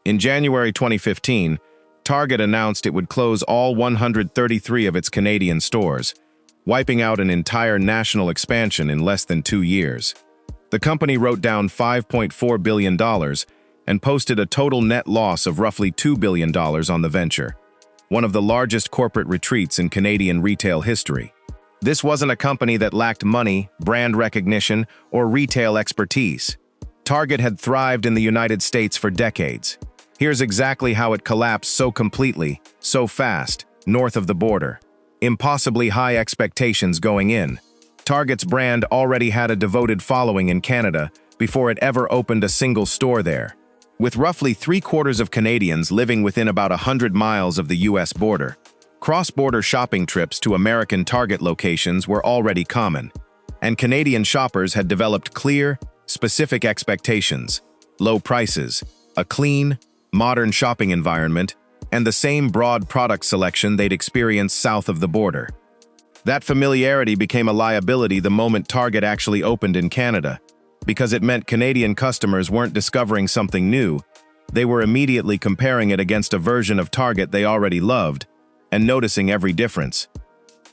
In January 2015, Target announced it would close all 133 of its Canadian stores, wiping out an entire national expansion in less than 2 years. The company wrote down $5.4 billion and posted a total net loss of roughly $2 billion on the venture, one of the largest corporate retreats in Canadian retail history. This wasn't a company that lacked money, brand recognition, or retail expertise. Target had thrived in the United States for decades. Here's exactly how it collapsed so completely, so fast, north of the border. Impossibly high expectations going in. Target's brand already had a devoted following in Canada before it ever opened a single store there. With roughly 3/4 of Canadians living within about 100 miles of the US border, cross-border shopping trips to American Target locations were already common, and Canadian shoppers had developed clear, specific expectations: low prices, a clean, modern shopping environment, and the same broad product selection they'd experienced south of the border. That familiarity became a liability the moment Target actually opened in Canada, because it meant Canadian customers weren't discovering something new. They were immediately comparing it against a version of Target they already loved, and noticing every difference.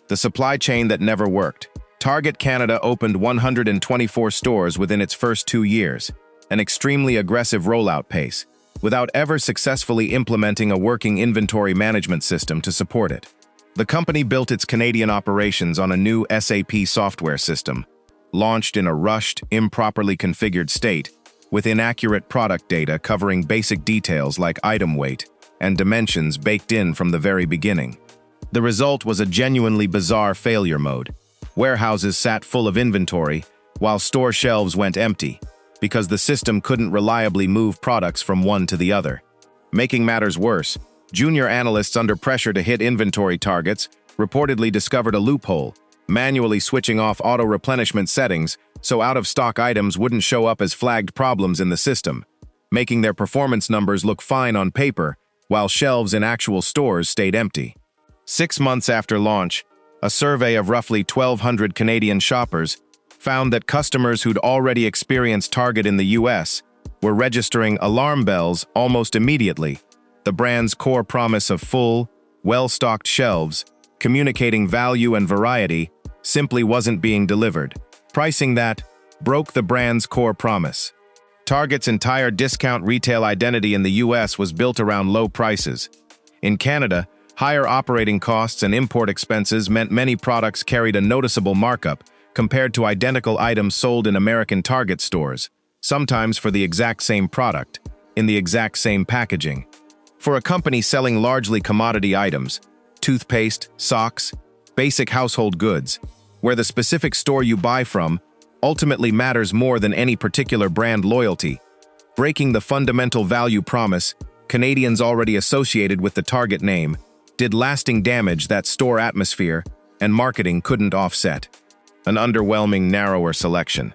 The supply chain that never worked. Target Canada opened 124 stores within its first 2 years, an extremely aggressive rollout pace, without ever successfully implementing a working inventory management system to support it. The company built its Canadian operations on a new SAP software system, launched in a rushed, improperly configured state, with inaccurate product data covering basic details like item weight and dimensions baked in from the very beginning. The result was a genuinely bizarre failure mode. Warehouses sat full of inventory, while store shelves went empty, because the system couldn't reliably move products from one to the other. Making matters worse, junior analysts under pressure to hit inventory targets reportedly discovered a loophole, manually switching off auto-replenishment settings so out-of-stock items wouldn't show up as flagged problems in the system, making their performance numbers look fine on paper while shelves in actual stores stayed empty. 6 months after launch, a survey of roughly 1,200 Canadian shoppers found that customers who'd already experienced Target in the US were registering alarm bells almost immediately. The brand's core promise of full, well-stocked shelves, communicating value and variety, simply wasn't being delivered. Pricing that broke the brand's core promise. Target's entire discount retail identity in the US was built around low prices. In Canada, higher operating costs and import expenses meant many products carried a noticeable markup compared to identical items sold in American Target stores, sometimes for the exact same product, in the exact same packaging. For a company selling largely commodity items, toothpaste, socks, basic household goods, where the specific store you buy from ultimately matters more than any particular brand loyalty, breaking the fundamental value promise Canadians already associated with the Target name did lasting damage that store atmosphere and marketing couldn't offset. An underwhelming, narrower selection.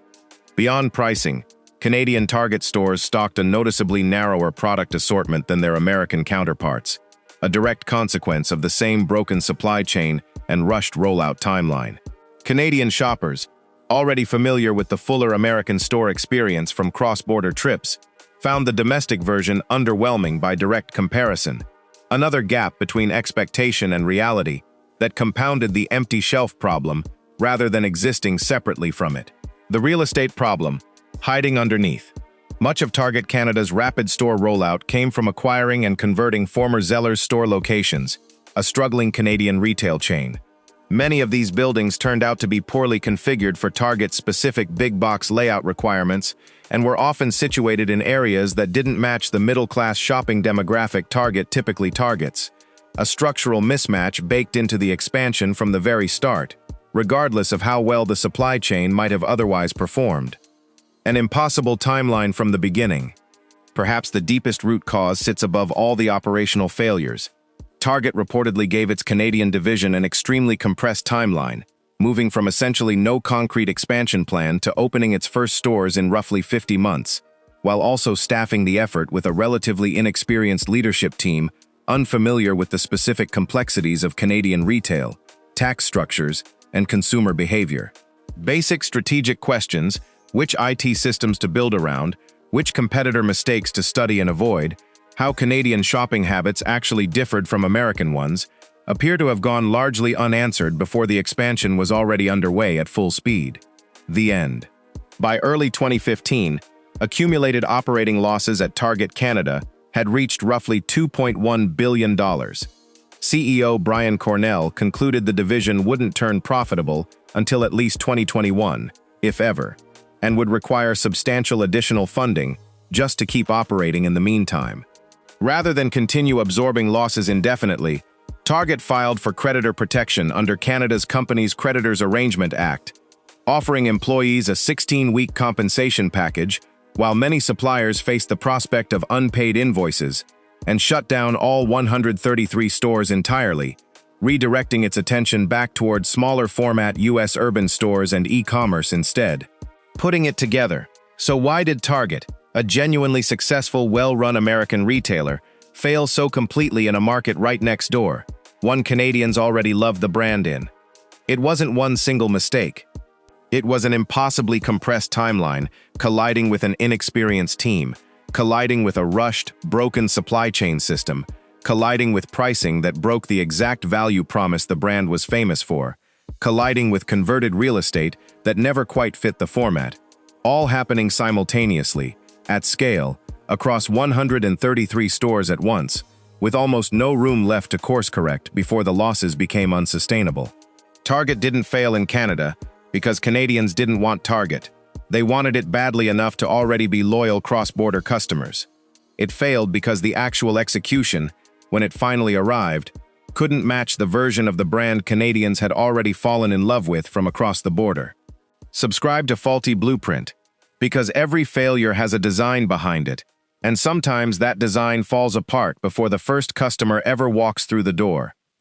Beyond pricing, Canadian Target stores stocked a noticeably narrower product assortment than their American counterparts, a direct consequence of the same broken supply chain and rushed rollout timeline. Canadian shoppers, already familiar with the fuller American store experience from cross-border trips, found the domestic version underwhelming by direct comparison, another gap between expectation and reality that compounded the empty shelf problem rather than existing separately from it. The real estate problem, hiding underneath. Much of Target Canada's rapid store rollout came from acquiring and converting former Zellers store locations, a struggling Canadian retail chain. Many of these buildings turned out to be poorly configured for Target-specific big-box layout requirements and were often situated in areas that didn't match the middle-class shopping demographic Target typically targets, a structural mismatch baked into the expansion from the very start, regardless of how well the supply chain might have otherwise performed. An impossible timeline from the beginning. Perhaps the deepest root cause sits above all the operational failures. Target reportedly gave its Canadian division an extremely compressed timeline, moving from essentially no concrete expansion plan to opening its first stores in roughly 50 months, while also staffing the effort with a relatively inexperienced leadership team unfamiliar with the specific complexities of Canadian retail, tax structures, and consumer behavior. Basic strategic questions: which IT systems to build around, which competitor mistakes to study and avoid, how Canadian shopping habits actually differed from American ones, appear to have gone largely unanswered before the expansion was already underway at full speed. The end. By early 2015, accumulated operating losses at Target Canada had reached roughly $2.1 billion. CEO Brian Cornell concluded the division wouldn't turn profitable until at least 2021, if ever, and would require substantial additional funding just to keep operating in the meantime. Rather than continue absorbing losses indefinitely, Target filed for creditor protection under Canada's Companies Creditors Arrangement Act, offering employees a 16-week compensation package, while many suppliers faced the prospect of unpaid invoices, and shut down all 133 stores entirely, redirecting its attention back towards smaller format U.S. urban stores and e-commerce instead. Putting it together, so why did Target, a genuinely successful, well-run American retailer, fail so completely in a market right next door, one Canadians already love the brand in? It wasn't one single mistake. It was an impossibly compressed timeline, colliding with an inexperienced team, colliding with a rushed, broken supply chain system, colliding with pricing that broke the exact value promise the brand was famous for, colliding with converted real estate that never quite fit the format, all happening simultaneously, at scale, across 133 stores at once, with almost no room left to course-correct before the losses became unsustainable. Target didn't fail in Canada because Canadians didn't want Target. They wanted it badly enough to already be loyal cross-border customers. It failed because the actual execution, when it finally arrived, couldn't match the version of the brand Canadians had already fallen in love with from across the border. Subscribe to Faulty Blueprint, because every failure has a design behind it, and sometimes that design falls apart before the first customer ever walks through the door.